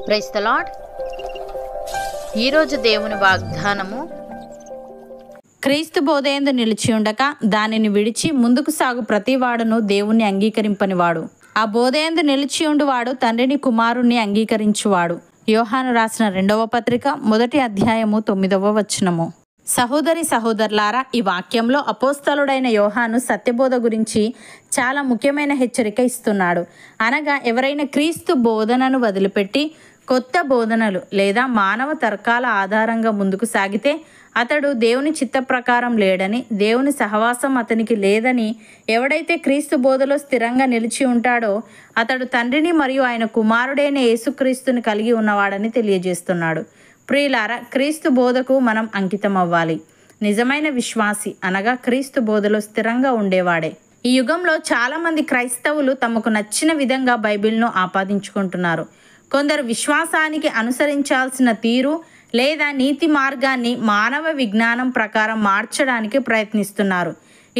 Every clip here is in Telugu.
Praise the lord. ఈరోజు దేవుని వాగ్దానము, క్రీస్తు బోధయందు నిలిచి ఉండక దానిని విడిచి ముందుకు సాగు ప్రతివాడును దేవుణ్ణి అంగీకరింపనివాడు. ఆ బోధయందు నిలిచి ఉండువాడు తండ్రిని కుమారుణ్ణి అంగీకరించువాడు. యోహాను రాసిన 2వ పత్రిక 1వ అధ్యాయము 9వ వచనము. సహోదరి సహోదరులారా, ఈ వాక్యంలో అపోస్తలుడైన యోహాను సత్యబోధ గురించి చాలా ముఖ్యమైన హెచ్చరిక ఇస్తున్నాడు. అనగా ఎవరైనా క్రీస్తు బోధనను వదిలిపెట్టి కొత్త బోధనలు లేదా మానవ తర్కాల ఆధారంగా ముందుకు సాగితే అతడు దేవుని చిత్త ప్రకారం లేడని, దేవుని సహవాసం అతనికి లేదని, ఎవడైతే క్రీస్తు బోధలో స్థిరంగా నిలిచి ఉంటాడో అతడు తండ్రిని మరియు ఆయన కుమారుడైన యేసుక్రీస్తుని కలిగి ఉన్నవాడని తెలియజేస్తున్నాడు. ప్రియులారా, క్రీస్తు బోధకు మనం అంకితం అవ్వాలి. నిజమైన విశ్వాసి అనగా క్రీస్తు బోధలో స్థిరంగా ఉండేవాడే. ఈ యుగంలో చాలామంది క్రైస్తవులు తమకు నచ్చిన విధంగా బైబిల్ను ఆపాదించుకుంటున్నారు. కొందరు విశ్వాసానికి అనుసరించాల్సిన తీరు లేదా నీతి మార్గాన్ని మానవ విజ్ఞానం ప్రకారం మార్చడానికి ప్రయత్నిస్తున్నారు.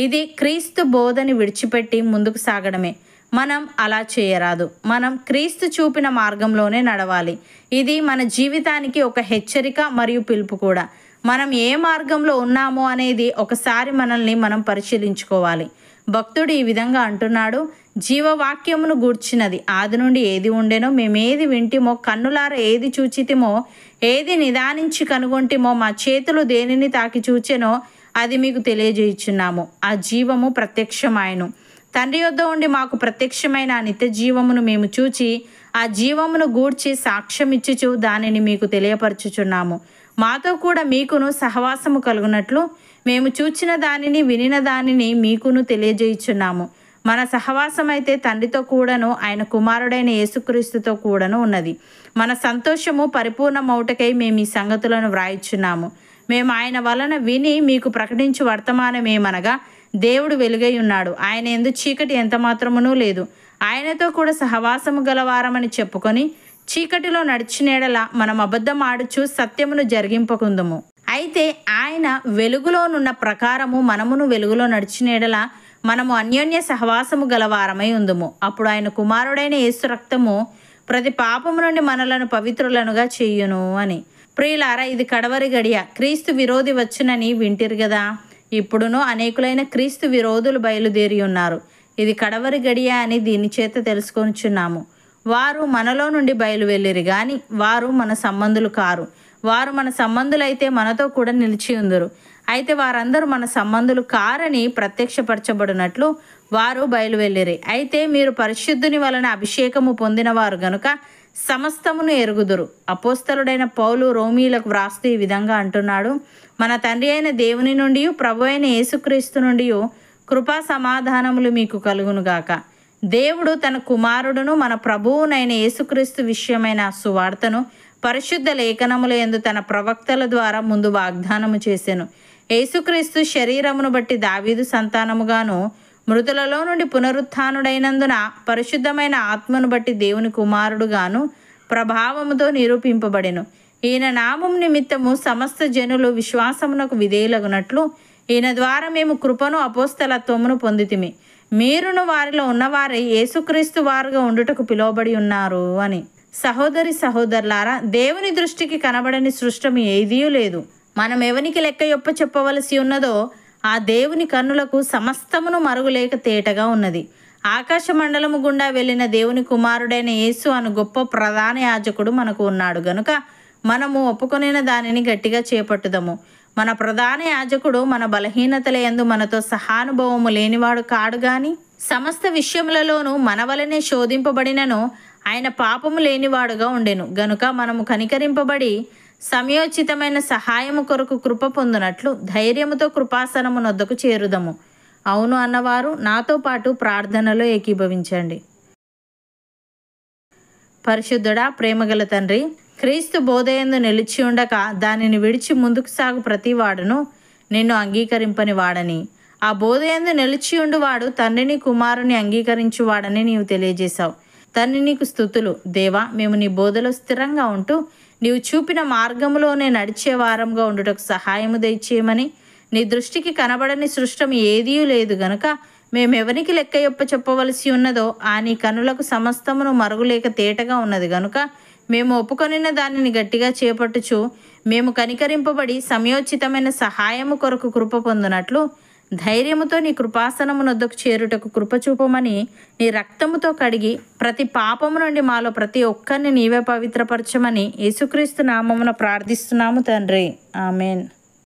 ఇది క్రీస్తు బోధని విడిచిపెట్టి ముందుకు సాగడమే. మనం అలా చేయరాదు. మనం క్రీస్తు చూపిన మార్గంలోనే నడవాలి. ఇది మన జీవితానికి ఒక హెచ్చరిక మరియు పిలుపు కూడా. మనం ఏ మార్గంలో ఉన్నామో అనేది ఒకసారి మనల్ని మనం పరిశీలించుకోవాలి. భక్తుడు ఈ విధంగా అంటున్నాడు, జీవవాక్యమును గూర్చినది ఆది నుండి ఏది ఉండెనో, మేమేది వింటిమో, కన్నులార ఏది చూచితిమో, ఏది నిదానించి కనుగొంటిమో, మా చేతులు దేనిని తాకి చూచెనో అది మీకు తెలియజేయుచున్నాము. ఆ జీవము ప్రత్యక్షమాయను. తండ్రి యొద్ద ఉండి మాకు ప్రత్యక్షమైన ఆ నిత్య జీవమును మేము చూచి ఆ జీవమును గూర్చి సాక్ష్యమిచ్చుచు దానిని మీకు తెలియపరచుచున్నాము. మాతో కూడా మీకును సహవాసము కలుగునట్లు మేము చూచిన దానిని వినిన దానిని మీకును తెలియజేయుచున్నాము. మన సహవాసం అయితే తండ్రితో కూడాను ఆయన కుమారుడైన యేసుక్రీస్తుతో కూడాను ఉన్నది. మన సంతోషము పరిపూర్ణమౌటకై మేము ఈ సంగతులను వ్రాయిచున్నాము. మేము ఆయన వలన విని మీకు ప్రకటించు వర్తమానమేమనగా, దేవుడు వెలుగై ఉన్నాడు, ఆయన యందు చీకటి ఎంత మాత్రమునూ లేదు. ఆయనతో కూడా సహవాసము గలవారమని చెప్పుకొని చీకటిలో నడిచినేడలా మనం అబద్ధం ఆడుచు సత్యమును జరిగింపకుందుము. అయితే ఆయన వెలుగులోనున్న ప్రకారము మనమును వెలుగులో నడిచినేడలా మనము అన్యోన్య సహవాసము గలవారమై ఉందుము. అప్పుడు ఆయన కుమారుడైన యేసు రక్తము ప్రతి పాపము నుండి మనలను పవిత్రులనుగా చేయును అని. ప్రియులారా, ఇది కడవరి గడియ. క్రీస్తు విరోధి వచ్చునని వింటిరు గదా. ఇప్పుడును అనేకులైన క్రీస్తు విరోధులు బయలుదేరి ఉన్నారు. ఇది కడవరి గడియ అని దీని చేత తెలుసుకొనుచున్నాము. వారు మనలో నుండి బయలువెళ్ళిరి గాని వారు మన సంబంధులు కారు. వారు మన సంబంధులైతే మనతో కూడా నిలిచి ఉందరు. అయితే వారందరూ మన సంబంధులు కారని ప్రత్యక్షపరచబడినట్లు వారు బయలువెళ్ళిరి. అయితే మీరు పరిశుద్ధుని వలన అభిషేకము పొందినవారు గనుక సమస్తమును ఎరుగుదురు. అపోస్తలుడైన పౌలు రోమీలకు వ్రాస్తూ ఈ విధంగా అంటున్నాడు, మన తండ్రి అయిన దేవుని నుండి ప్రభు అయిన యేసుక్రీస్తు నుండి కృపా సమాధానములు మీకు కలుగునుగాక. దేవుడు తన కుమారుడును మన ప్రభువునైన యేసుక్రీస్తు విషయమైన సువార్తను పరిశుద్ధ లేఖనముల యందు తన ప్రవక్తల ద్వారా ముందు వాగ్దానము చేసెను. యేసుక్రీస్తు శరీరమును బట్టి దావీదు సంతానముగాను, మృతులలో నుండి పునరుత్థానుడైనందున పరిశుద్ధమైన ఆత్మను బట్టి దేవుని కుమారుడుగాను ప్రభావముతో నిరూపింపబడెను. ఈయన నామం నిమిత్తము సమస్త జనులు విశ్వాసమునకు విధేయులగునట్లు ఈయన ద్వారా మేము కృపను అపోస్తలత్వమును పొందితిమి. మీరును వారిలో ఉన్నవారే యేసుక్రీస్తు వారుగా ఉండుటకు పిలువబడి ఉన్నారు అని. సహోదరి సహోదరులారా, దేవుని దృష్టికి కనబడని సృష్టము ఏదీ లేదు. మనం ఎవనికి లెక్క చెప్పవలసి ఉన్నదో ఆ దేవుని కన్నులకు సమస్తమును మరుగులేక తేటగా ఉన్నది. ఆకాశ మండలము గుండా వెళ్ళిన దేవుని కుమారుడైన యేసు అను గొప్ప ప్రధాన యాజకుడు మనకు ఉన్నాడు గనుక మనము ఒప్పుకొనిన దానిని గట్టిగా చేపట్టుదము. మన ప్రధాన యాజకుడు మన బలహీనతల యందు మనతో సహానుభవము లేనివాడు కాడు గాని సమస్త విషయములలోనూ మన వలనే శోధింపబడినను ఆయన పాపము లేనివాడుగా ఉండెను. గనుక మనము కనికరింపబడి సమయోచితమైన సహాయము కొరకు కృప పొందునట్లు ధైర్యముతో కృపాసనము నొద్దకు చేరుదము. అవును అన్నవారు నాతో పాటు ప్రార్థనలో ఏకీభవించండి. పరిశుద్ధుడా, ప్రేమగల తండ్రి, క్రీస్తు బోధయందు నిలిచి ఉండక దానిని విడిచి ముందుకు సాగు ప్రతివాడును నిన్ను అంగీకరింపని వాడని, ఆ బోధయందు నిలిచి ఉండువాడు తండ్రిని కుమారుని అంగీకరించువాడని నీవు తెలియజేశావు. తండ్రి నీకు స్తుతులు. దేవా, మేము నీ బోధలో స్థిరంగా ఉంటూ నీవు చూపిన మార్గములోనే నడిచే వారంగా ఉండుటకు సహాయము దయచేయమని, నీ దృష్టికి కనబడని సృష్టం ఏదీ లేదు గనుక మేమెవరికి లెక్క చెప్పవలసి ఉన్నదో ఆ నీ కనులకు సమస్తమును మరుగులేక తేటగా ఉన్నది గనుక మేము ఒప్పుకొనిన దానిని గట్టిగా చేపట్టుచు మేము కనికరింపబడి సమయోచితమైన సహాయము కొరకు కృప పొందునట్లు ధైర్యముతో నీ కృపాసనమునొద్దకు చేరుటకు కృప చూపమని నీ రక్తముతో కడిగి ప్రతి పాపము నుండి మాలో ప్రతి ఒక్కరిని నీవే పవిత్రపరచమని యేసుక్రీస్తు నామమున ప్రార్థిస్తున్నాము తండ్రి. ఆమెన్.